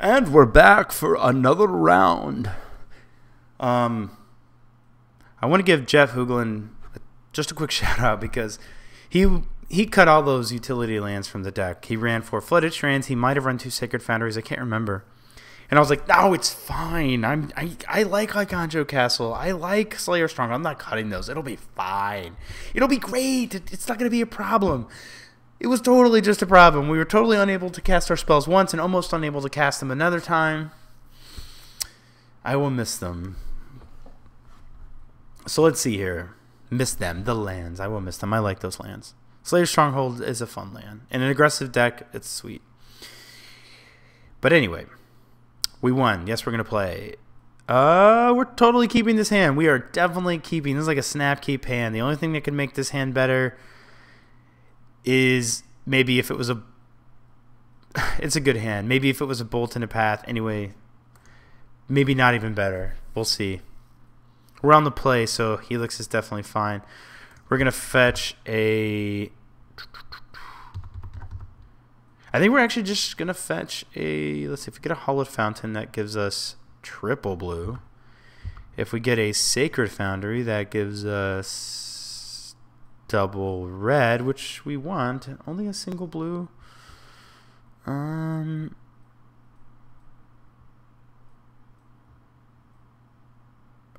And we're back for another round. I want to give Jeff Hoogland just a quick shout out because he cut all those utility lands from the deck. He ran 4 Flooded Strands. He might have run 2 Sacred Foundries. I can't remember. And I was like, no, it's fine. I like Iconjo Castle. I like Slayer Strong. I'm not cutting those. It'll be fine. It'll be great. It's not going to be a problem. It was totally just a problem. We were totally unable to cast our spells once and almost unable to cast them another time. I will miss them. So let's see here. Miss them. The lands. I will miss them. I like those lands. Slayer Stronghold is a fun land. In an aggressive deck, it's sweet. But anyway, we won. Yes, we're going to play. We're totally keeping this hand. We are definitely keeping. This is like a snap keep hand. The only thing that could make this hand better is maybe if it was a it's a good hand. Maybe if it was a Bolt in a Path. Anyway, maybe not even better. We'll see. We're on the play, so Helix is definitely fine. We're going to fetch a... I think we're actually just going to fetch a... Let's see, if we get a Hollowed Fountain, that gives us triple blue. If we get a Sacred Foundry, that gives us double red, which we want. Only a single blue.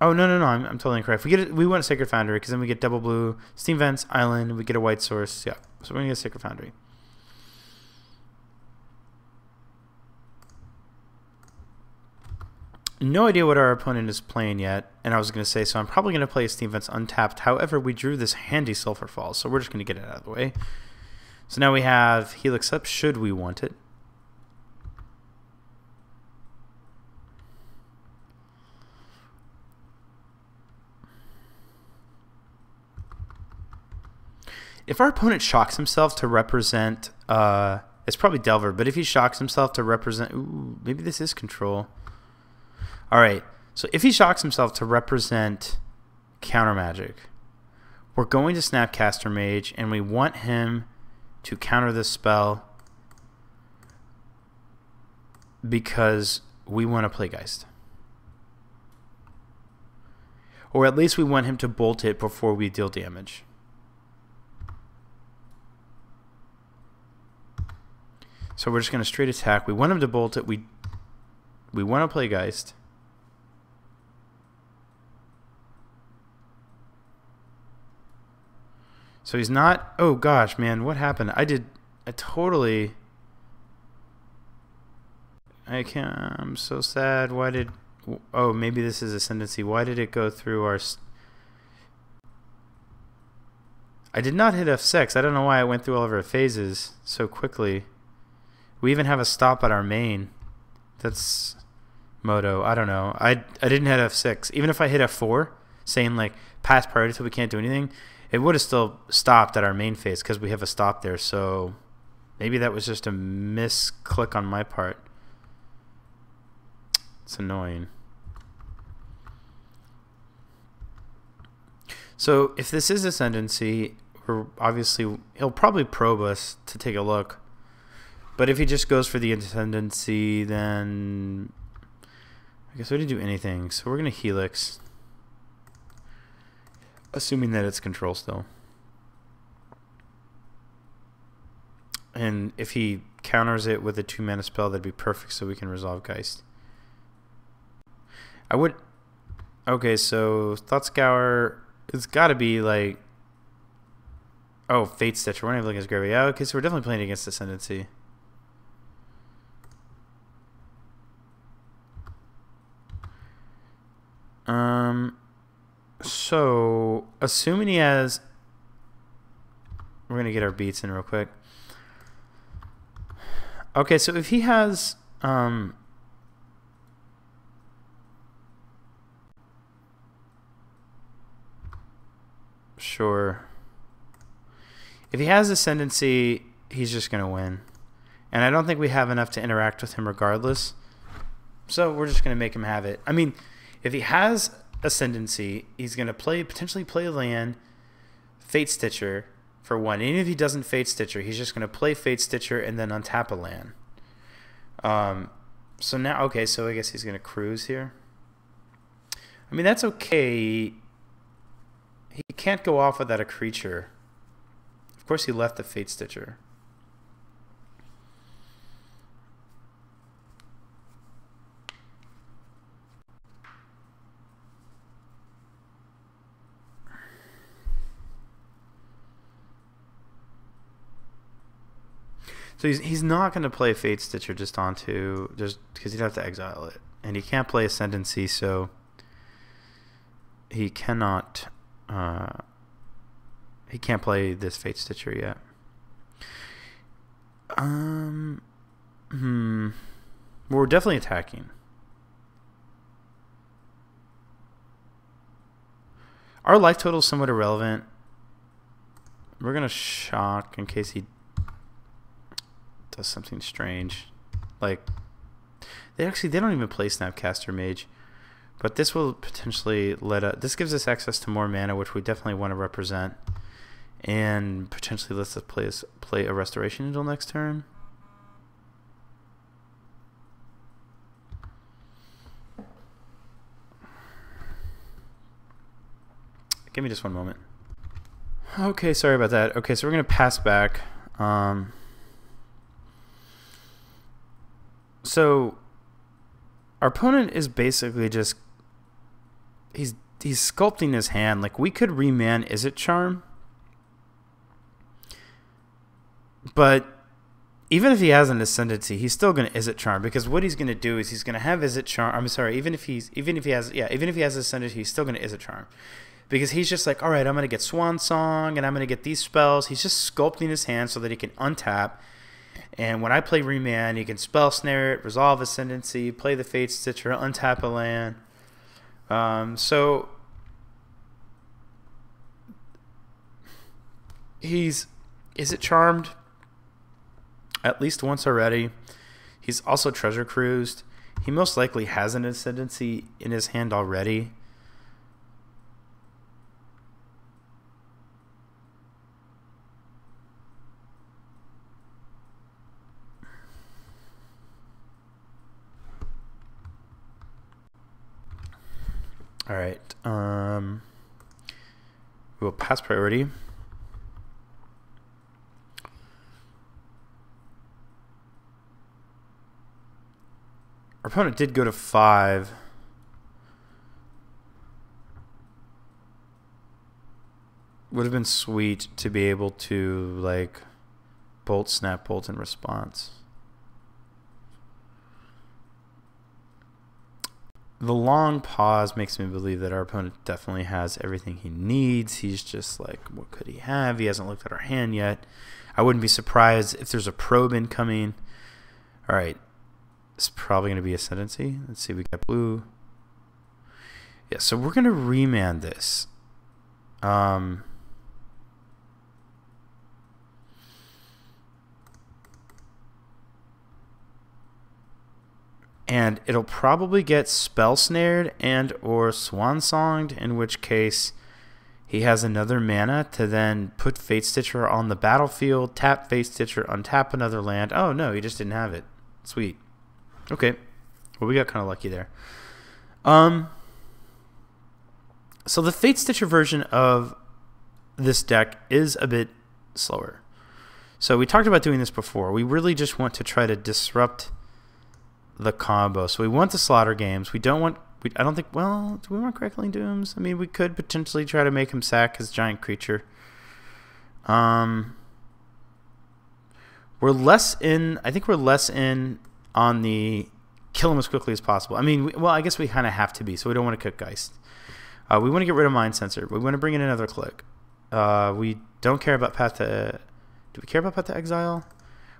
Oh, no, I'm totally incorrect. We want a Sacred Foundry because then we get double blue, Steam Vents, Island, we get a white source. Yeah, so we're going to get a Sacred Foundry. No idea what our opponent is playing yet, and I was going to say, so I'm probably going to play Steam Vents untapped. However, we drew this handy Sulphur Falls, so we're just going to get it out of the way. So now we have Helix up, should we want it. If our opponent shocks himself to represent, it's probably Delver, but if he shocks himself to represent, ooh, maybe this is control. All right, so if he shocks himself to represent counter magic, we're going to Snapcaster Mage, and we want him to counter this spell because we want to play Geist. Or at least we want him to bolt it before we deal damage. So we're just going to straight attack. We want him to bolt it. We want to play Geist. So he's not... Oh, gosh, man. What happened? I totally... I can't... I'm so sad. Why did... Oh, maybe this is Ascendancy. Why did it go through our... I did not hit F6. I don't know why I went through all of our phases so quickly. We even have a stop at our main. That's Moto. I don't know. I didn't hit F6. Even if I hit F4, saying like pass priority till we can't do anything, it would have still stopped at our main phase because we have a stop there. So maybe that was just a misclick on my part. It's annoying. So if this is Ascendancy, he'll probably probe us to take a look. But if he just goes for the Ascendancy, then I guess we didn't do anything. So we're going to Helix, assuming that it's control still. And if he counters it with a 2-mana spell, that'd be perfect so we can resolve Geist. I would... Okay, so Thought Scour, it's got to be like... Oh, Fate Stitcher. We're not even looking at his graveyard. Yeah, okay, so we're definitely playing against Ascendancy. So assuming he has, we're gonna get our beats in real quick. Okay, so if he has sure, if he has Ascendancy, he's just gonna win, and I don't think we have enough to interact with him regardless, so we're just gonna make him have it. I mean, if he has Ascendancy, he's going to potentially play land, Fate Stitcher for 1. And if he doesn't Fate Stitcher, he's just going to play Fate Stitcher and then untap a land. So now, okay, so I guess he's going to cruise here. I mean, that's okay. He can't go off without a creature. Of course, he left the Fate Stitcher. So he's not going to play Fate Stitcher just because he'd have to exile it, and he can't play Ascendancy, so he cannot. He can't play this Fate Stitcher yet. We're definitely attacking. Our life total is somewhat irrelevant. We're gonna shock in case he does something strange. Like they don't even play Snapcaster Mage. But this will potentially this gives us access to more mana, which we definitely want to represent. And potentially lets us play a Restoration Angel next turn. Give me just one moment. Okay, sorry about that. Okay, so we're going to pass back. So our opponent is basically just he's sculpting his hand. Like we could reman Izzet Charm, but even if he has an Ascendancy, he's still going to Izzet Charm, because what he's going to do is he's going to have Izzet Charm. I'm sorry, even if he has Ascendancy, he's still going to Izzet Charm, because he's just like, all right, I'm going to get Swan Song and I'm going to get these spells. He's just sculpting his hand so that he can untap. And when I play Remand, you can Spell Snare it, resolve Ascendancy, play the Fate Stitcher, untap a land. So he's Izzet Charmed at least once already. He's also Treasure Cruised. He most likely has an Ascendancy in his hand already. All right. We'll pass priority. Our opponent did go to 5. Would have been sweet to be able to like bolt, snap, bolt in response. The long pause makes me believe that our opponent definitely has everything he needs. He's just like, what could he have? He hasn't looked at our hand yet. I wouldn't be surprised if there's a probe incoming. All right. It's probably going to be Ascendancy. Let's see. We got blue. Yeah, so we're going to remand this. And it'll probably get Spell Snared and or Swan Songed, in which case he has another mana to then put Fate Stitcher on the battlefield, tap Fate Stitcher, untap another land. Oh no, he just didn't have it. Sweet. Okay. Well, we got kind of lucky there. So the Fate Stitcher version of this deck is a bit slower. So we talked about doing this before. We really just want to try to disrupt the combo. So we want the slaughter games. We don't want, I don't think, well, do we want Crackling Dooms? I mean, we could potentially try to make him sack his giant creature. We're less in, I think we're less in on the kill him as quickly as possible. I mean, well, I guess we kind of have to be, so we don't want to cook Geist. We want to get rid of Mind Sensor. We want to bring in another click. We don't care about Path to, do we care about Path to Exile?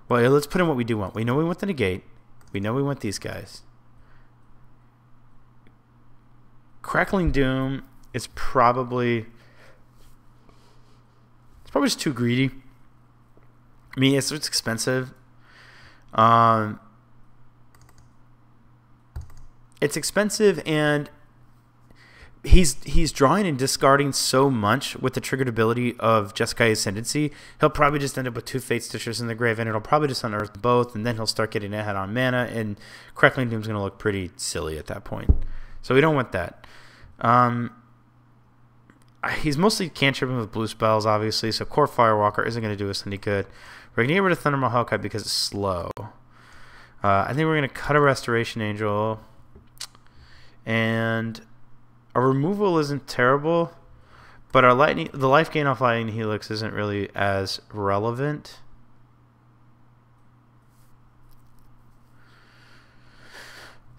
Well, let's put in what we do want. We know we want the negate. We know we want these guys. Crackling Doom is probably just too greedy. I mean, it's expensive. It's expensive, and he's drawing and discarding so much with the triggered ability of Jeskai Ascendancy. He'll probably just end up with 2 Fate Stitchers in the grave, and it'll probably just unearth both, and then he'll start getting ahead on mana, and Crackling Doom's going to look pretty silly at that point. So we don't want that. He's mostly cantripping with blue spells, obviously, so Core Firewalker isn't going to do us any good. We're going to get rid of Thundermaw Hellkite because it's slow. I think we're going to cut a Restoration Angel, and our removal isn't terrible, but our the life gain off Lightning Helix isn't really as relevant.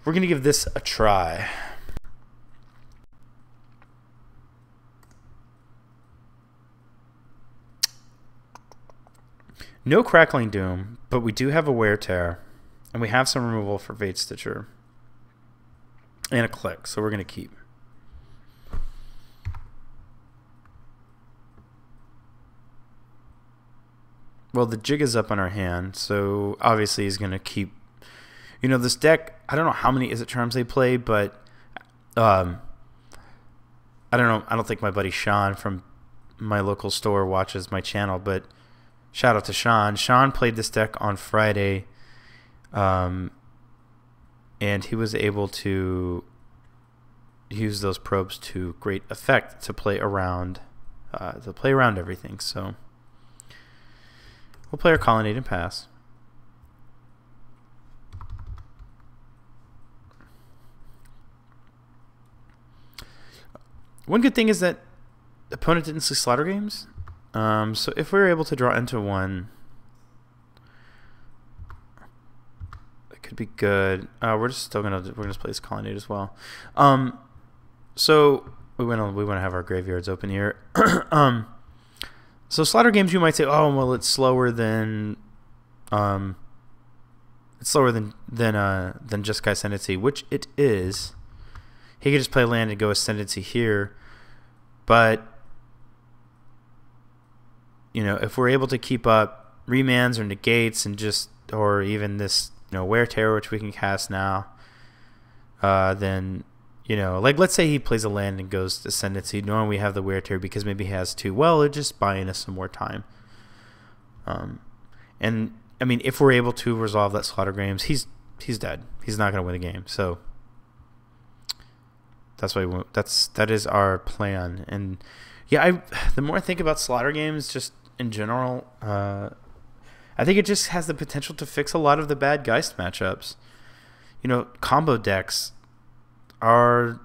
We're going to give this a try. No Crackling Doom, but we do have a Wear Tear, and we have some removal for Fate Stitcher and a Click, so we're going to keep. Well, the Jig is up on our hand, so obviously he's going to keep. You know, this deck, I don't know how many Is It Charms they play, but I don't know. I don't think my buddy Sean from my local store watches my channel, but shout out to Sean. Sean played this deck on Friday, and he was able to use those probes to great effect to play around everything. So we'll play our Colonnade and pass. One good thing is that the opponent didn't see Slaughter Games. So if we were able to draw into one, it could be good. We're gonna play this Colonnade as well. So we want to have our graveyards open here. So Slaughter Games, you might say, oh well, it's slower than Jeskai Ascendancy, which it is. He could just play land and go Ascendancy here, but you know, if we're able to keep up remands or negates and or even this, you know, Wear Tear, which we can cast now, then, you know, like let's say he plays a land and goes Ascendancy, knowing we have the Wear Tear because maybe he has 2. Well, it's just buying us some more time. And I mean, if we're able to resolve that Slaughter Games, he's dead. He's not going to win the game. So that's why that is our plan. And yeah, the more I think about Slaughter Games, just in general, I think it just has the potential to fix a lot of the bad Geist matchups. You know, combo decks are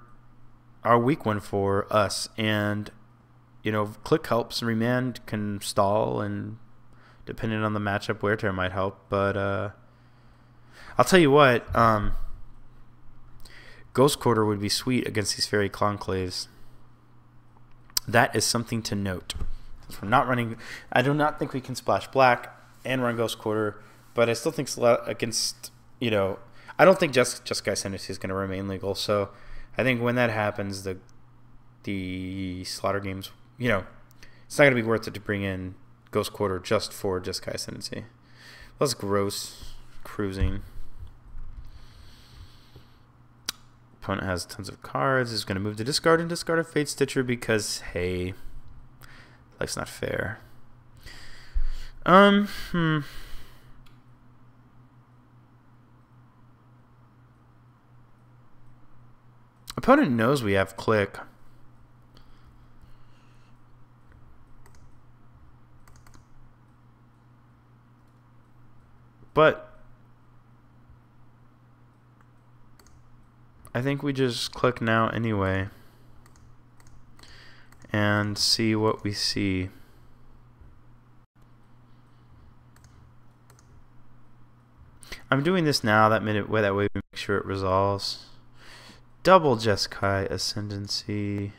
a weak one for us, and you know, Click helps, Remand can stall, and depending on the matchup, Wear Tear might help. But I'll tell you what, Ghost Quarter would be sweet against these Fairy Conclaves. That is something to note. We're not running. I do not think we can splash black and run Ghost Quarter, but I still think against, you know, I don't think Jeskai Ascendancy is going to remain legal. So I think when that happens, the Slaughter Games, you know, it's not going to be worth it to bring in Ghost Quarter just for Jeskai Ascendancy. That's gross cruising. Opponent has tons of cards. Is going to move to discard and discard a Fate Stitcher because, hey, life's not fair. Opponent knows we have Click. But I think we just click now anyway and see what we see. I'm doing this now, that way we make sure it resolves. Double Jeskai Ascendancy.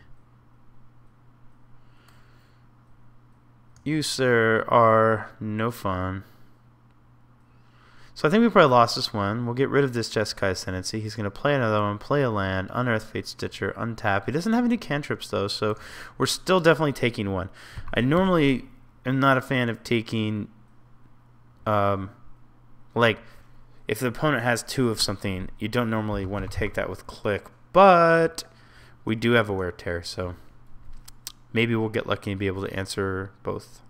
You, sir, are no fun. So I think we probably lost this one. We'll get rid of this Jeskai Ascendancy. He's going to play another one, play a land, unearth Fate Stitcher, untap. He doesn't have any cantrips, though, so we're still definitely taking one. I normally am not a fan of taking, like, if the opponent has 2 of something, you don't normally want to take that with Click. But We do have a wear tear, so maybe we'll get lucky and be able to answer both.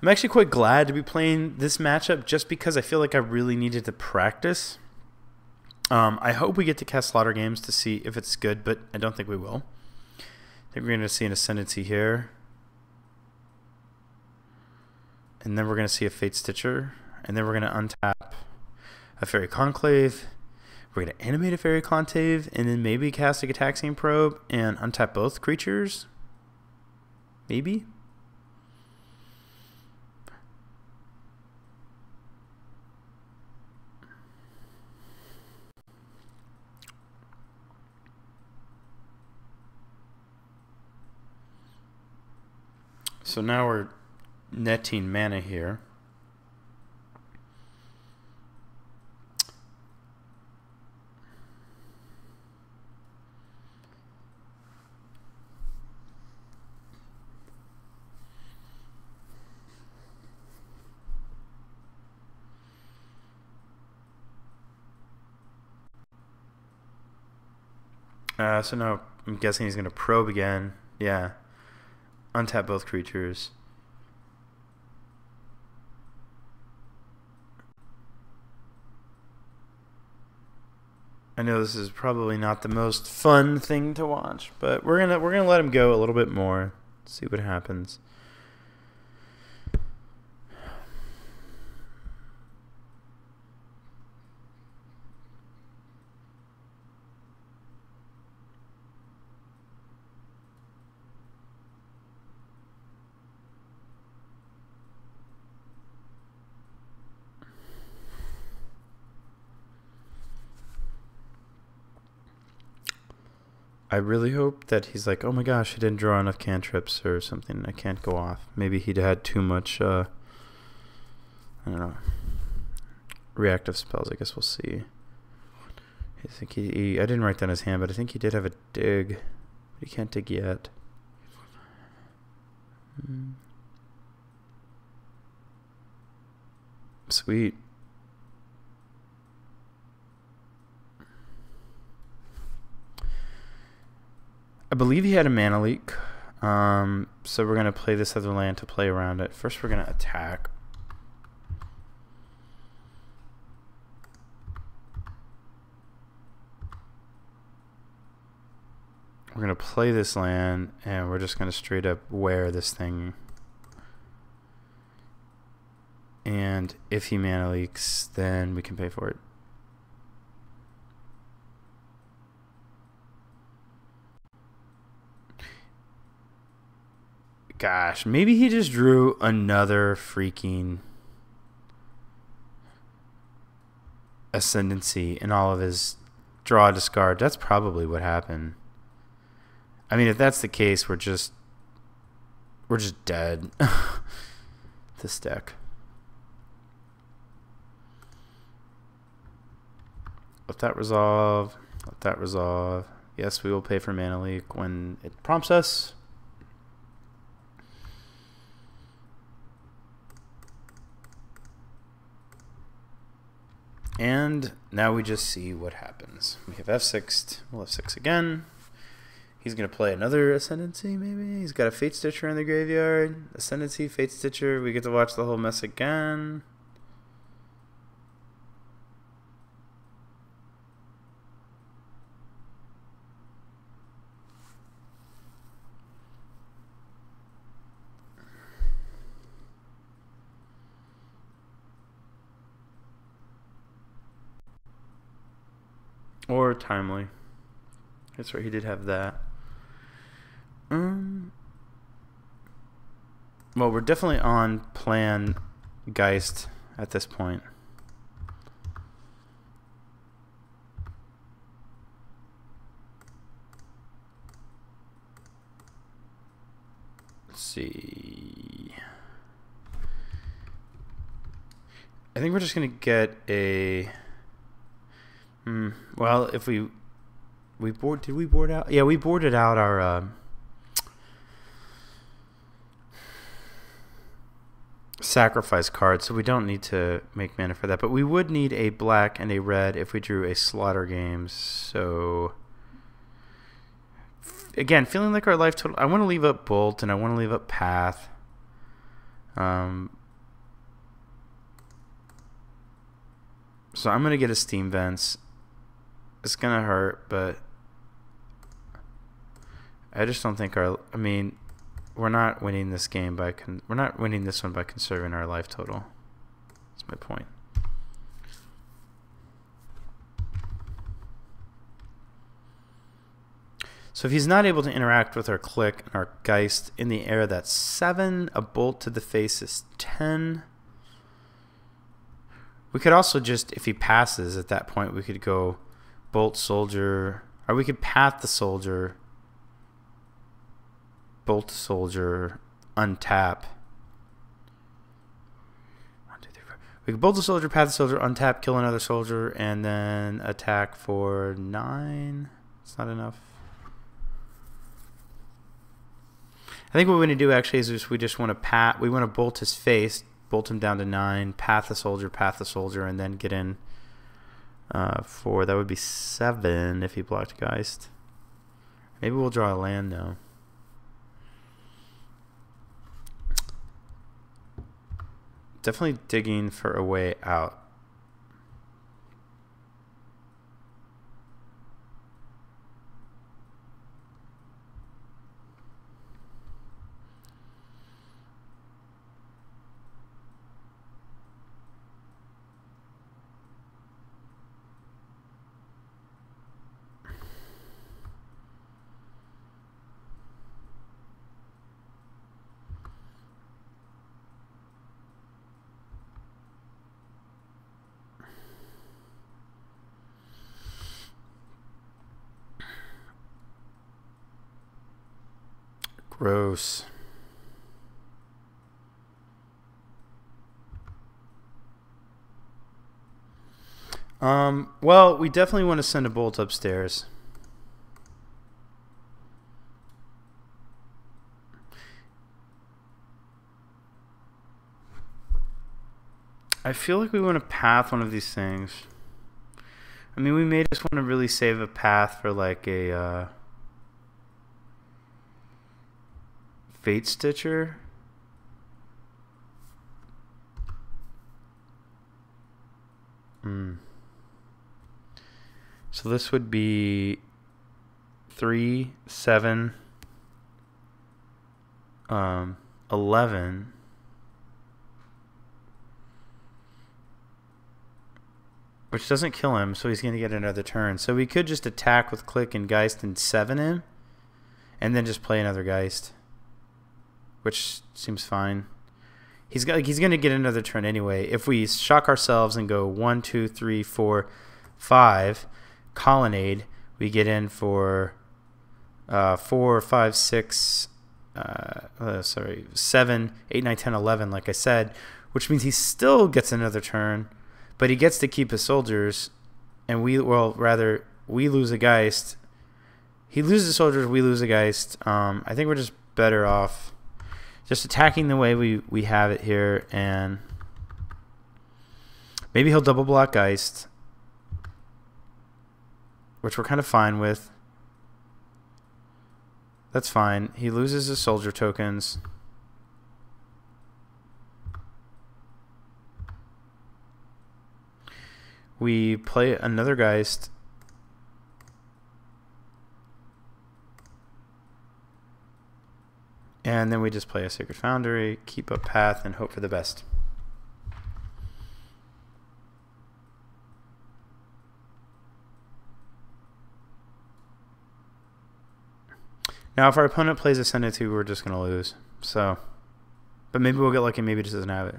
I'm actually quite glad to be playing this matchup just because I feel like I really needed to practice. I hope we get to cast Slaughter Games to see if it's good, but I don't think we will. I think we're going to see an Ascendancy here. And then we're going to see a Fate Stitcher. And then we're going to untap a Fairy Conclave. We're going to animate a Fairy Conclave. And then maybe cast a Gitaxian Probe and untap both creatures. Maybe. So now we're netting mana here. So now I'm guessing he's going to probe again. Yeah. Untap both creatures. I know this is probably not the most fun thing to watch, but we're gonna let him go a little bit more. See what happens. I really hope that he's like, oh my gosh, I didn't draw enough cantrips or something. I can't go off. Maybe he'd had too much, I don't know, reactive spells. I guess we'll see. I think I didn't write down his hand, but I think he did have a dig. But he can't dig yet. Sweet. I believe he had a mana leak, so we're going to play this other land to play around it. First we're going to attack. We're going to play this land, and we're just going to straight up wear this thing. And if he mana leaks, then we can pay for it. Gosh, maybe he just drew another freaking Ascendancy in all of his draw discard. That's probably what happened. I mean, if that's the case, we're just dead. This deck. Let that resolve. Let that resolve. Yes, we will pay for mana leak when it prompts us. And now we just see what happens. We have F6'd. We'll F6 again. He's going to play another Ascendancy, maybe? He's got a Fate Stitcher in the graveyard. Ascendancy, Fate Stitcher. We get to watch the whole mess again. Or Timely. That's right, he did have that. Well, we're definitely on plan Geist at this point. Let's see. I think we're just going to get a... well, if we did we board out? Yeah, we boarded out our sacrifice card, so we don't need to make mana for that. But we would need a black and a red if we drew a Slaughter Games. So again, feeling like our life total, I want to leave up Bolt and I want to leave up Path. So I'm going to get a Steam Vents. It's going to hurt, but I just don't think our, I mean, we're not winning this game by, we're not winning this one by conserving our life total. That's my point. So if he's not able to interact with our Click and our Geist in the air, that's 7. A Bolt to the face is 10. We could also just, if he passes at that point, we could go Bolt Soldier, or we could Path the Soldier, Bolt the Soldier, untap. 1, 2, 3, 4. We could Bolt the Soldier, Path the Soldier, untap, kill another soldier, and then attack for 9. It's not enough. I think what we want to do actually is we just want to we want to bolt his face, bolt him down to 9, path the soldier, and then get in for, that would be 7 if he blocked Geist. Maybe we'll draw a land though. Definitely digging for a way out. Gross. Well, we definitely want to send a Bolt upstairs. I feel like we want to path one of these things. I mean, we may just want to really save a path for like a Fate Stitcher. So this would be 3, 7, 11. Which doesn't kill him, so he's going to get another turn. So we could just attack with Click and Geist and 7 him, and then just play another Geist, which seems fine. He's going to get another turn anyway. If we shock ourselves and go 1, 2, 3, 4, 5, Colonnade, we get in for 4, 5, 6, 7, 8, 9, 10, 11, like I said, which means he still gets another turn, but he gets to keep his soldiers, and we lose a Geist. He loses soldiers, we lose a Geist. I think we're just better off just attacking the way we have it here, and maybe he'll double block Geist, which we're kind of fine with. That's fine. He loses his soldier tokens. We play another Geist. And then we just play a Sacred Foundry, keep a path, and hope for the best. Now, if our opponent plays Ascendancy, we're just going to lose. So, but maybe we'll get lucky, maybe he just doesn't have it.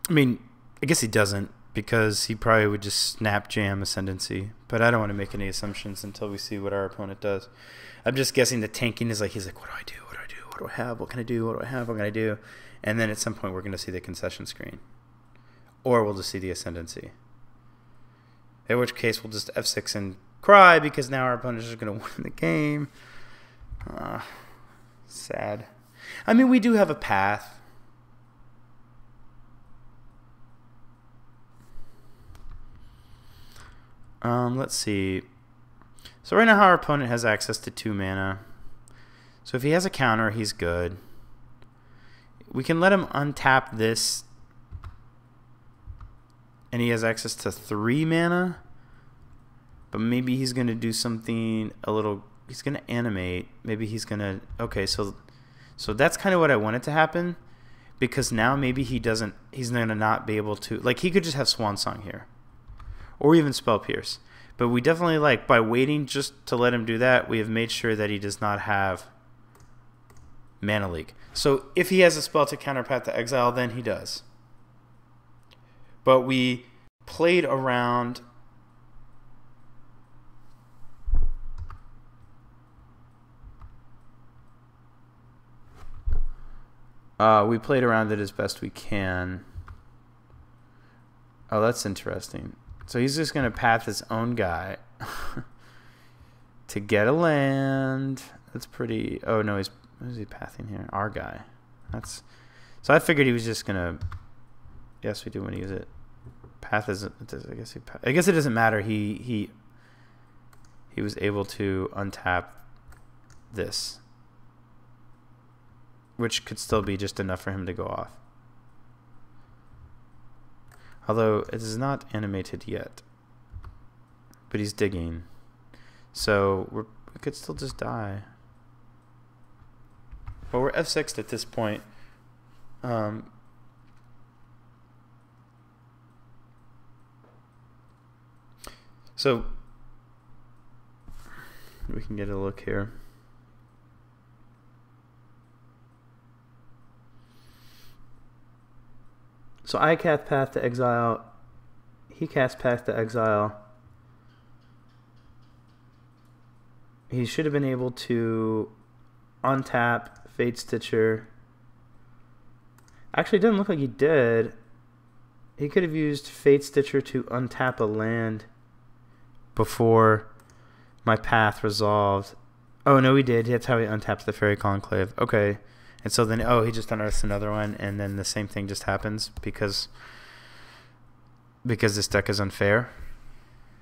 I mean, I guess he doesn't, because he probably would just snap jam Ascendancy. But I don't want to make any assumptions until we see what our opponent does. I'm just guessing the tanking is like, he's like, what do I do? What do I do? What do I have? What can I do? What do I have? What can I do? And then at some point we're going to see the concession screen. or we'll just see the Ascendancy. In which case, we'll just F6 and cry because now our opponents are going to win the game. Sad. I mean, we do have a path. Let's see. So right now our opponent has access to 2 mana. So if he has a counter, he's good. We can let him untap this. And he has access to 3 mana. But maybe he's going to do something a little... He's going to animate. Maybe he's going to... Okay, so that's kind of what I wanted to happen. Because now maybe he doesn't... He's going to not be able to... Like, he could just have Swan Song here. Or even Spell Pierce. But we definitely, like, by waiting just to let him do that, we have made sure that he does not have Mana Leak. So if he has a spell to counter Path to Exile, then he does. But we played around... we played around it as best we can. Oh, that's interesting. So he's just going to path his own guy to get a land. That's pretty... Oh, no, he's... What is he pathing here? Our guy. That's... So I figured he was just going to... Yes, we do want to use it. Path isn't... I guess it doesn't matter. He was able to untap this, which could still be just enough for him to go off. Although it is not animated yet. But he's digging. So we could still just die. Well, we're F6'd at this point. So we can get a look here. So I cast Path to Exile. He casts Path to Exile. He should have been able to untap Fate Stitcher. Actually, it doesn't look like he did. He could have used Fate Stitcher to untap a land before my path resolved. Oh, no, he did. That's how he untaps the Fairy Conclave. Okay. And so then, oh, he just unearths another one, and then the same thing just happens because this deck is unfair,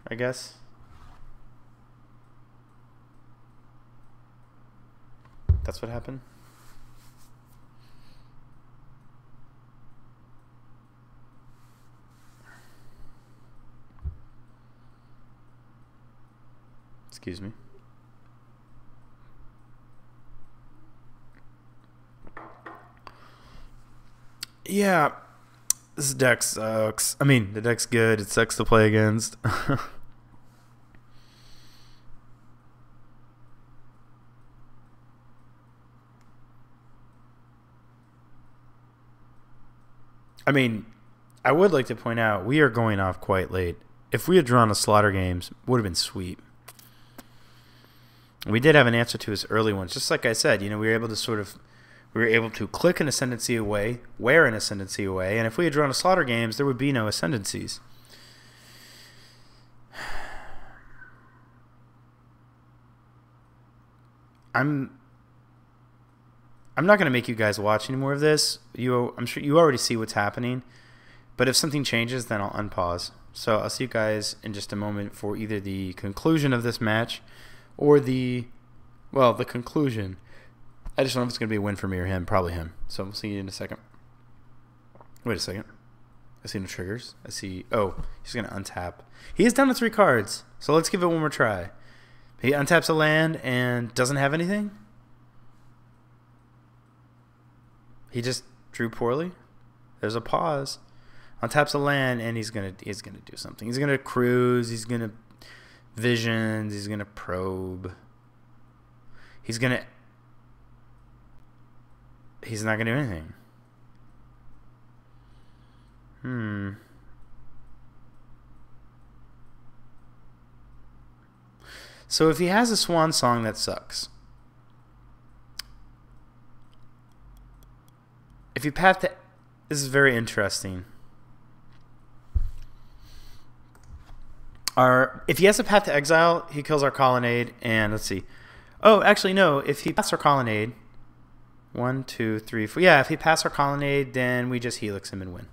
I guess. That's what happened. Excuse me. Yeah, this deck sucks. I mean, the deck's good. It sucks to play against. I mean, I would like to point out we are going off quite late. If we had drawn a Slaughter Games, it would have been sweet. We did have an answer to his early ones. Just like I said, you know, we were able to click an Ascendancy away, wear an Ascendancy away, and if we had drawn a Slaughter Games, there would be no Ascendancies. I'm not going to make you guys watch any more of this. I'm sure you already see what's happening, but if something changes, then I'll unpause. So I'll see you guys in just a moment for either the conclusion of this match or the conclusion. I just don't know if it's going to be a win for me or him. Probably him. So we'll see you in a second. Wait a second. I see no triggers. I see... Oh, he's going to untap. He is down to 3 cards. So let's give it one more try. He untaps a land and doesn't have anything? He just drew poorly? There's a pause. Untaps a land and he's going to do something. He's going to cruise. He's going to visions. He's going to probe. He's not going to do anything. So if he has a Swan Song, that sucks. If you path to... This is very interesting. if he has a path to exile, he kills our colonnade, and let's see. Oh, actually no. If he passes our colonnade, 1, 2, 3, 4. Yeah, if he passes our colonnade, then we just helix him and win.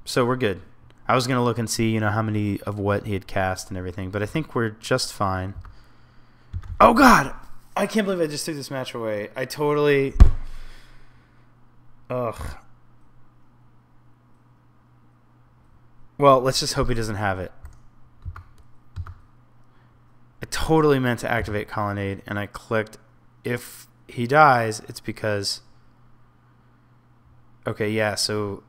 So we're good. I was gonna look and see, how many of what he had cast and everything, but I think we're just fine. Oh God, I can't believe I just threw this match away. I totally. Ugh. Well, let's just hope he doesn't have it. I totally meant to activate Colonnade, and I clicked. If he dies, it's because... Okay, yeah, so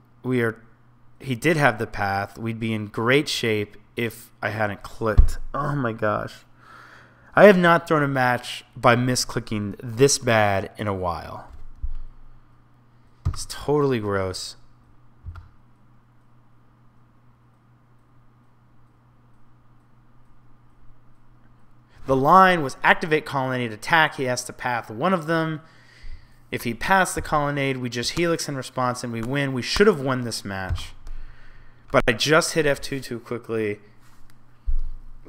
he did have the path. We'd be in great shape if I hadn't clicked. Oh my gosh. I have not thrown a match by misclicking this bad in a while. It's totally gross. The line was activate colonnade attack. He has to path one of them. If he passed the colonnade, we just helix in response and we win. We should have won this match. But I just hit F2 too quickly.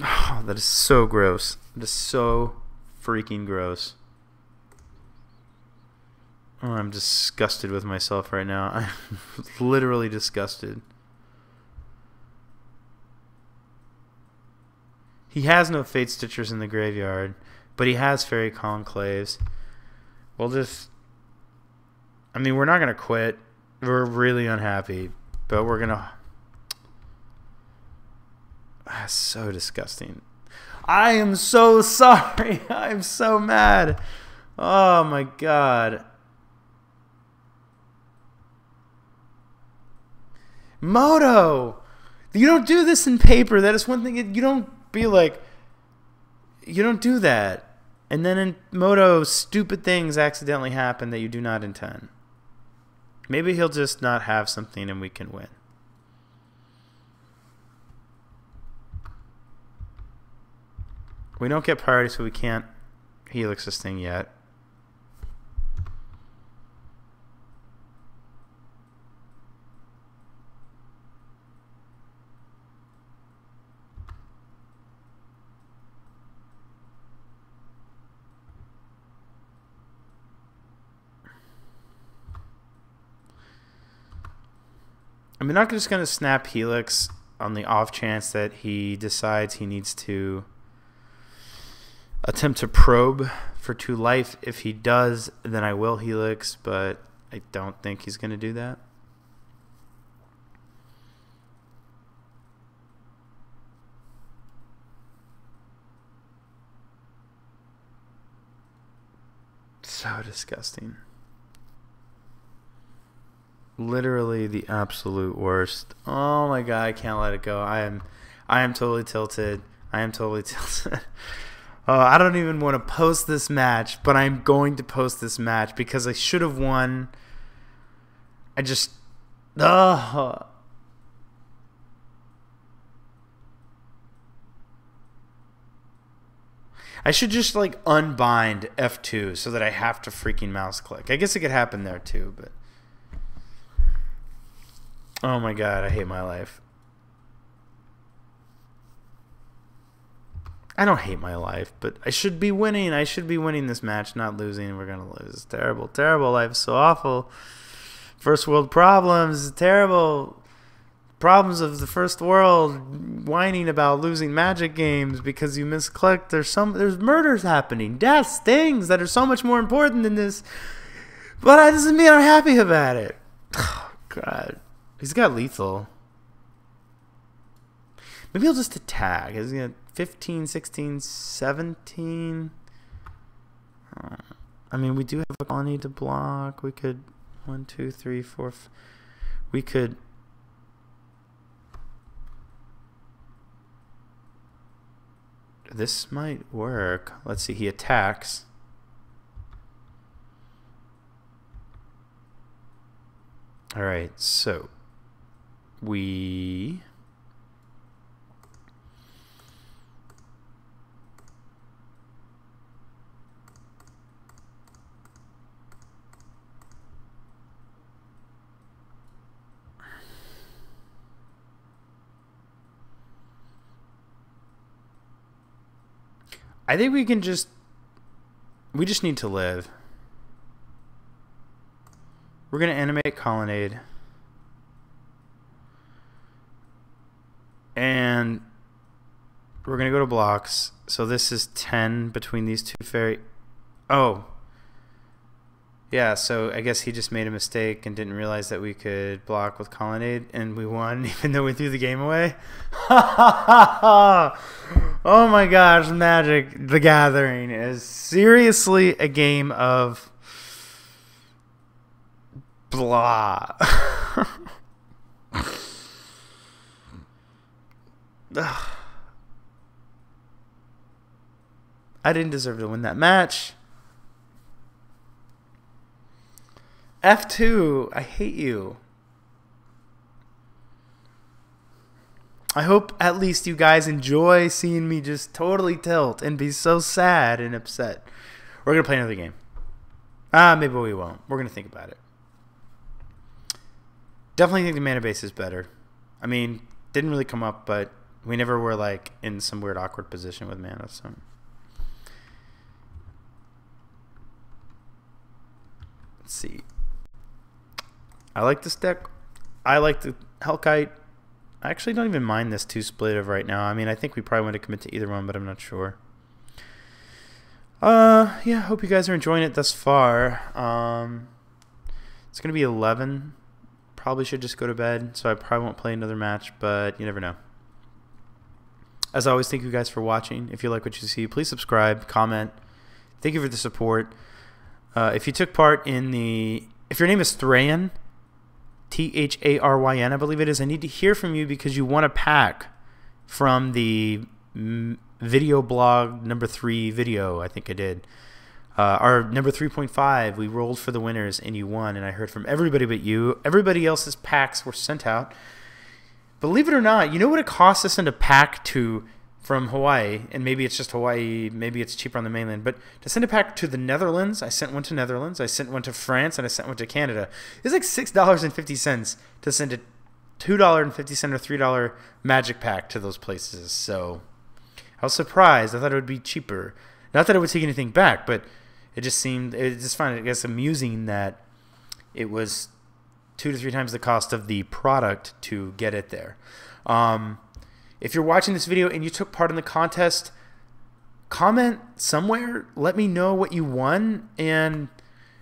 Oh, that is so gross. That is so freaking gross. Oh, I'm disgusted with myself right now. I'm literally disgusted. He has no Fate Stitchers in the graveyard, but he has Fairy Conclaves. We'll just... I mean, we're not going to quit. We're really unhappy, but we're going to... That's so disgusting. I am so sorry. I'm so mad. Oh, my God. Moto! You don't do this in paper. That is one thing. You don't be like... You don't do that. And then in Moto, stupid things accidentally happen that you do not intend. Maybe he'll just not have something and we can win. We don't get priority, so we can't helix this thing yet. I'm not just going to snap helix on the off chance that he decides he needs to attempt to probe for 2 life. If he does, then I will helix, but I don't think he's going to do that. So disgusting. Literally the absolute worst. Oh my God, I can't let it go. I am totally tilted. I am totally tilted. I don't even want to post this match, but I'm going to post this match because I should have won. I just... I should just like unbind F2 so that I have to freaking mouse click. I guess it could happen there too, but... Oh my God, I hate my life. I don't hate my life, but I should be winning. I should be winning this match, not losing. We're going to lose. It's terrible, terrible. Life is so awful. First world problems, terrible. Problems of the first world, whining about losing Magic games because you misclicked. There's murders happening, deaths, things that are so much more important than this. But that doesn't mean I'm happy about it. Oh, God. He's got lethal. Maybe he'll just attack. He's got 15, 16, 17. I mean, we do have a colony to block. We could 1, 2, 3, 4. We could. This might work. Let's see. He attacks. All right. So we. I think we just need to live. We're going to animate Colonnade. And we're going to go to blocks. So this is 10 between these two fairy. Oh. Yeah, so I guess he just made a mistake and didn't realize that we could block with Colonnade, and we won even though we threw the game away. Oh my gosh, Magic the Gathering is seriously a game of blah. I didn't deserve to win that match. F2, I hate you. I hope at least you guys enjoy seeing me just totally tilt and be so sad and upset. We're going to play another game. Maybe we won't. We're going to think about it. Definitely think the mana base is better. I mean, didn't really come up, but we never were like in some weird awkward position with mana, so... Let's see. I like this deck. I like the Hellkite. I actually don't even mind this 2 of right now. I mean, I think we probably want to commit to either one, but I'm not sure. Yeah, hope you guys are enjoying it thus far. It's going to be 11. Probably should just go to bed, so I probably won't play another match, but you never know. As always, thank you guys for watching. If you like what you see, please subscribe, comment. Thank you for the support. If you took part in the... If your name is Thrayan, Tharyn, I believe it is, I need to hear from you because you won a pack from the video blog number 3 video, I think I did. Our number 3.5, we rolled for the winners and you won, and I heard from everybody but you. Everybody else's packs were sent out. Believe it or not, you know what it costs to send a pack from Hawaii, and maybe it's just Hawaii, maybe it's cheaper on the mainland, but to send a pack to the Netherlands, I sent one to Netherlands, I sent one to France, and I sent one to Canada. It's like $6.50 to send a $2.50 or $3 Magic pack to those places. So I was surprised. I thought it would be cheaper. Not that it would take anything back, but it just seemed, it just found it, I guess, amusing that it was 2 to 3 times the cost of the product to get it there. If you're watching this video and you took part in the contest, comment somewhere. Let me know what you won. And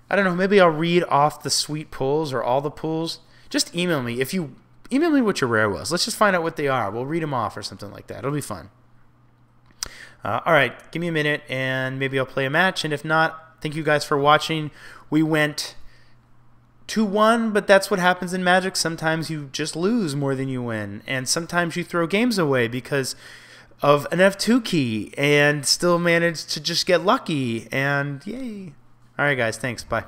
I don't know, maybe I'll read off the sweet pulls or all the pulls. Just email me. If you email me what your rare was, let's just find out what they are. We'll read them off or something like that. It'll be fun. All right, give me a minute and maybe I'll play a match. And if not, thank you guys for watching. We went 2-1, but that's what happens in Magic. Sometimes you just lose more than you win, and sometimes you throw games away because of an F2 key and still manage to just get lucky, and yay. All right, guys, thanks. Bye.